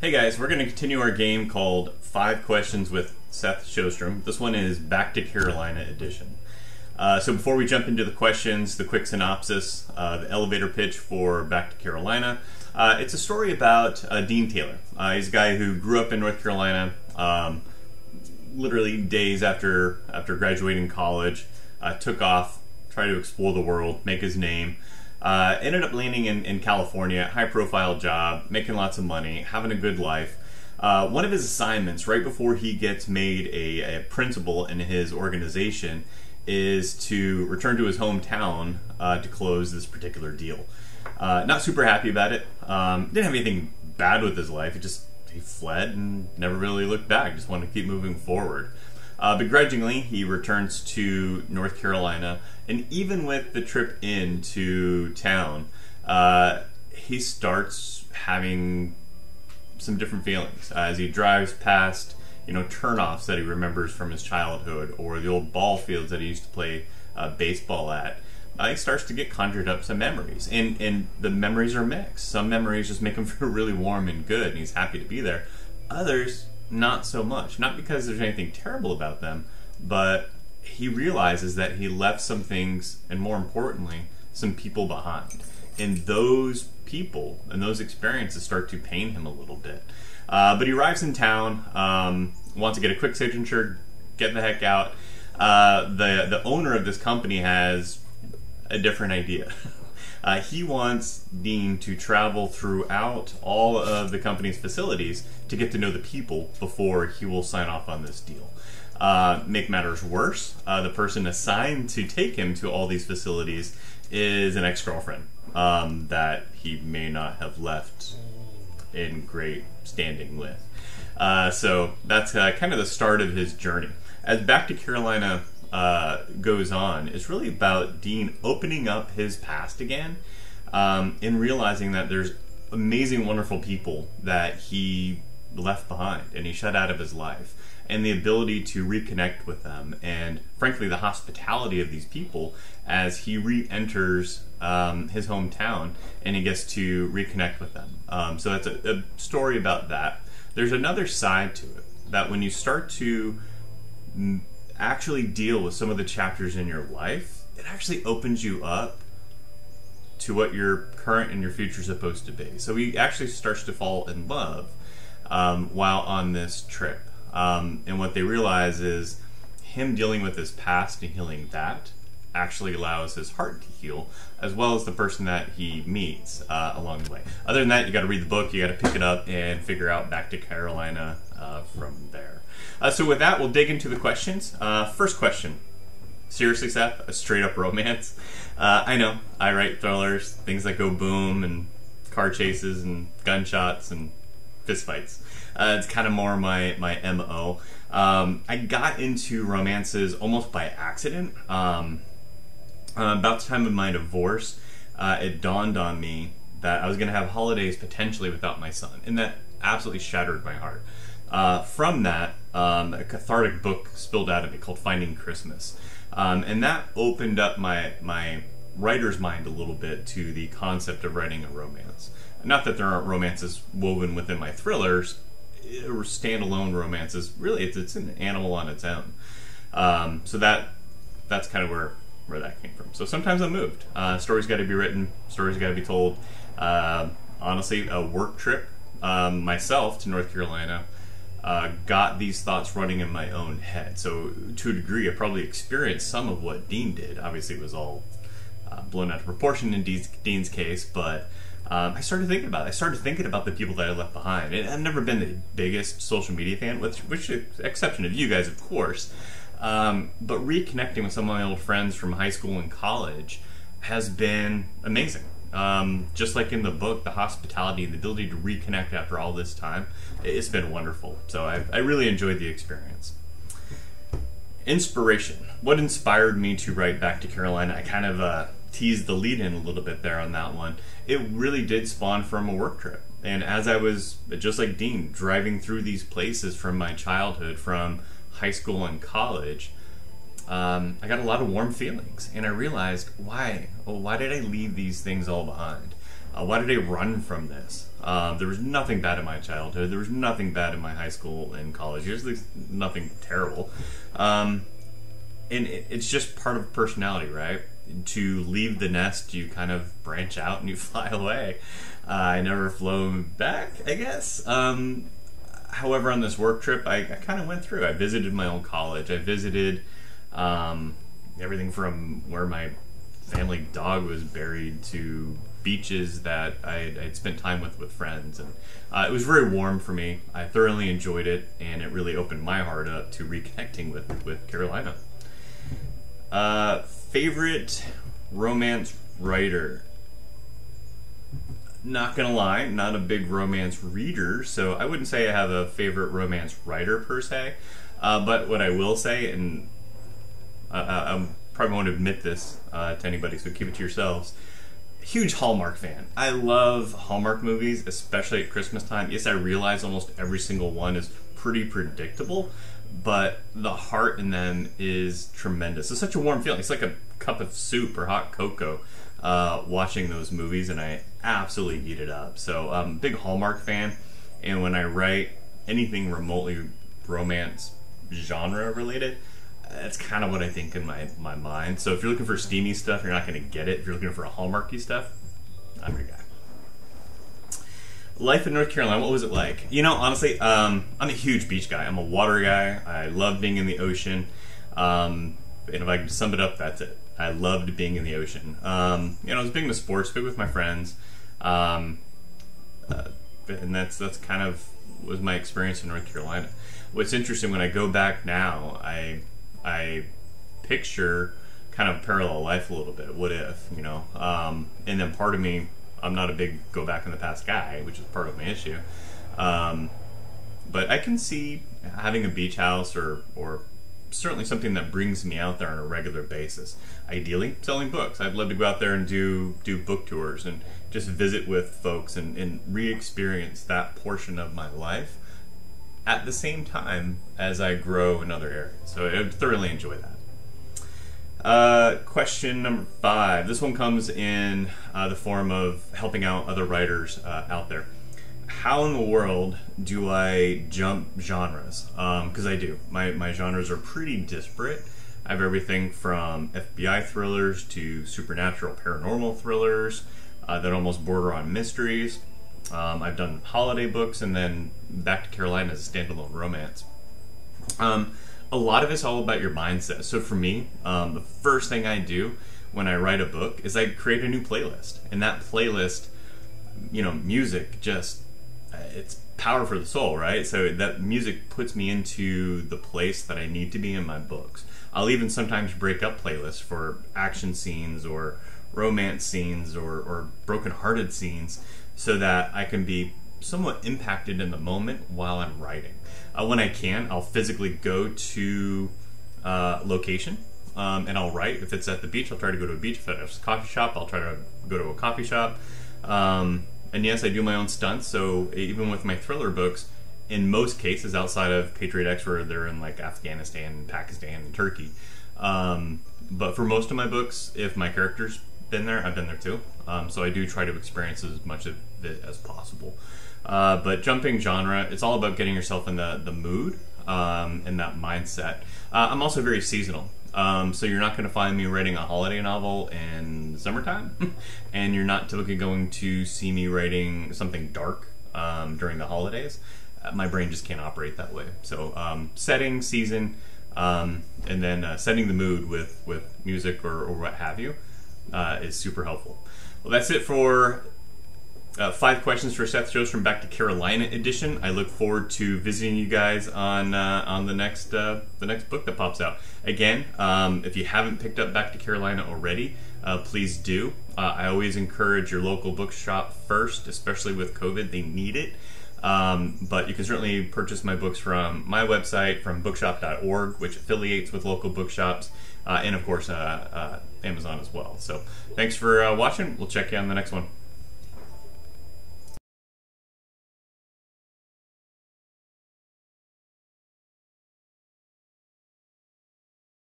Hey guys, we're going to continue our game called 5 Questions with Seth Showstrom. This one is Back to Carolina edition. So before we jump into the questions, the quick synopsis, the elevator pitch for Back to Carolina. It's a story about Dean Taylor. He's a guy who grew up in North Carolina, literally days after graduating college, took off, tried to explore the world, make his name. Ended up landing in California, high-profile job, making lots of money, having a good life. One of his assignments, right before he gets made a principal in his organization, is to return to his hometown to close this particular deal. Not super happy about it. Didn't have anything bad with his life. He fled and never really looked back. Just wanted to keep moving forward. Begrudgingly, he returns to North Carolina, and even with the trip into town, he starts having some different feelings as he drives past, turnoffs that he remembers from his childhood, or the old ball fields that he used to play baseball at. He starts to get conjured up some memories, and the memories are mixed. Some memories just make him feel really warm and good, and he's happy to be there. Others, not so much. Not because there's anything terrible about them, but he realizes that he left some things, and more importantly, some people behind. And those people and those experiences start to pain him a little bit. But he arrives in town, wants to get a quick signature, get the heck out. The owner of this company has a different idea. He wants Dean to travel throughout all of the company's facilities to get to know the people before he will sign off on this deal. Make matters worse, the person assigned to take him to all these facilities is an ex-girlfriend that he may not have left in great standing with. So that's kind of the start of his journey. As Back to Carolina goes on, it's really about Dean opening up his past again, and realizing that there's amazing, wonderful people that he left behind and he shut out of his life, and the ability to reconnect with them, and frankly the hospitality of these people as he re-enters his hometown and he gets to reconnect with them. So that's a story about that. There's another side to it, that when you start to actually deal with some of the chapters in your life, it actually opens you up to what your current and your future is supposed to be. So he actually starts to fall in love while on this trip. And what they realize is him dealing with his past and healing that actually allows his heart to heal, as well as the person that he meets along the way. Other than that, you got to read the book, you got to pick it up and figure out Back to Carolina from there. So with that, we'll dig into the questions. First question. Seriously, Seth, a straight up romance? I know, I write thrillers, things that go boom, and car chases, and gunshots, and fistfights. It's kind of more my MO. I got into romances almost by accident. About the time of my divorce, it dawned on me that I was going to have holidays potentially without my son, and that absolutely shattered my heart. From that, a cathartic book spilled out of me called Finding Christmas, and that opened up my writer's mind a little bit to the concept of writing a romance. Not that there aren't romances woven within my thrillers, or standalone romances. Really, it's an animal on its own. So that's kind of where that came from. So sometimes I'm moved. Stories got to be written. Stories got to be told. Honestly, a work trip myself to North Carolina got these thoughts running in my own head. So to a degree, I probably experienced some of what Dean did. Obviously, it was all blown out of proportion in Dean's case, but I started thinking about it. I started thinking about the people that I left behind. And I've never been the biggest social media fan, with the exception of you guys, of course. But reconnecting with some of my old friends from high school and college has been amazing. Just like in the book, the hospitality and the ability to reconnect after all this time, it's been wonderful. So I really enjoyed the experience. Inspiration. What inspired me to write Back to Carolina? I kind of teased the lead in a little bit there on that one. It really did spawn from a work trip. And as I was, just like Dean, driving through these places from my childhood, from high school and college, I got a lot of warm feelings, and I realized why did I leave these things all behind? Why did I run from this? There was nothing bad in my childhood. There was nothing bad in my high school and college years. At least nothing terrible. And it's just part of personality, right? To leave the nest, you kind of branch out and you fly away. I never flown back, I guess. However, on this work trip, I kind of went through. I visited my old college. I visited everything from where my family dog was buried to beaches that I'd spent time with friends, and it was very warm for me. I thoroughly enjoyed it, and it really opened my heart up to reconnecting with Carolina. Favorite romance writer? Not gonna lie, not a big romance reader, so I wouldn't say I have a favorite romance writer per se, but what I will say, and I probably won't admit this to anybody, so keep it to yourselves. Huge Hallmark fan. I love Hallmark movies, especially at Christmas time. Yes, I realize almost every single one is pretty predictable, but the heart in them is tremendous. It's such a warm feeling. It's like a cup of soup or hot cocoa watching those movies, and I absolutely eat it up. So big Hallmark fan, and when I write anything remotely romance genre related, that's kind of what I think in my mind. So if you're looking for steamy stuff, you're not going to get it. If you're looking for a Hallmarky stuff, I'm your guy. Life in North Carolina, what was it like? You know, honestly, I'm a huge beach guy. I'm a water guy. I love being in the ocean. And if I could sum it up, that's it. I loved being in the ocean. You know, I was big into sports, big with my friends. And that's kind of was my experience in North Carolina. What's interesting, when I go back now, I picture kind of parallel life a little bit. What if, you know? And then part of me, I'm not a big go back in the past guy, which is part of my issue. But I can see having a beach house or certainly something that brings me out there on a regular basis. Ideally, selling books. I'd love to go out there and do book tours and just visit with folks and re-experience that portion of my life at the same time as I grow in other areas. So I thoroughly enjoy that. Question number 5. This one comes in the form of helping out other writers out there. How in the world do I jump genres? Because I do. My genres are pretty disparate. I have everything from FBI thrillers to supernatural paranormal thrillers that almost border on mysteries. I've done holiday books, and then Back to Carolina as a standalone romance. A lot of it's all about your mindset. So for me, the first thing I do when I write a book is I create a new playlist. And that playlist, you know, music just, it's power for the soul, right? So that music puts me into the place that I need to be in my books. I'll even sometimes break up playlists for action scenes or romance scenes or broken-hearted scenes so that I can be somewhat impacted in the moment while I'm writing. When I can, I'll physically go to location and I'll write. If it's at the beach, I'll try to go to a beach. If it's a coffee shop, I'll try to go to a coffee shop. And yes, I do my own stunts, so even with my thriller books, in most cases outside of Patriot X where they're in like Afghanistan, Pakistan, and Turkey. But for most of my books, if my character's been there, I've been there too. So I do try to experience as much of it as possible. But jumping genre, it's all about getting yourself in the mood and that mindset. I'm also very seasonal. So you're not going to find me writing a holiday novel in summertime, and you're not typically going to see me writing something dark during the holidays. My brain just can't operate that way. So setting, season, and then setting the mood with music or what have you is super helpful. Well, that's it for 5 questions for Seth Shows from Back to Carolina edition. I look forward to visiting you guys on the next book that pops out. Again, if you haven't picked up Back to Carolina already, please do. I always encourage your local bookshop first, especially with COVID. They need it. But you can certainly purchase my books from my website, from bookshop.org, which affiliates with local bookshops, and of course Amazon as well. So thanks for watching. We'll check you on the next one.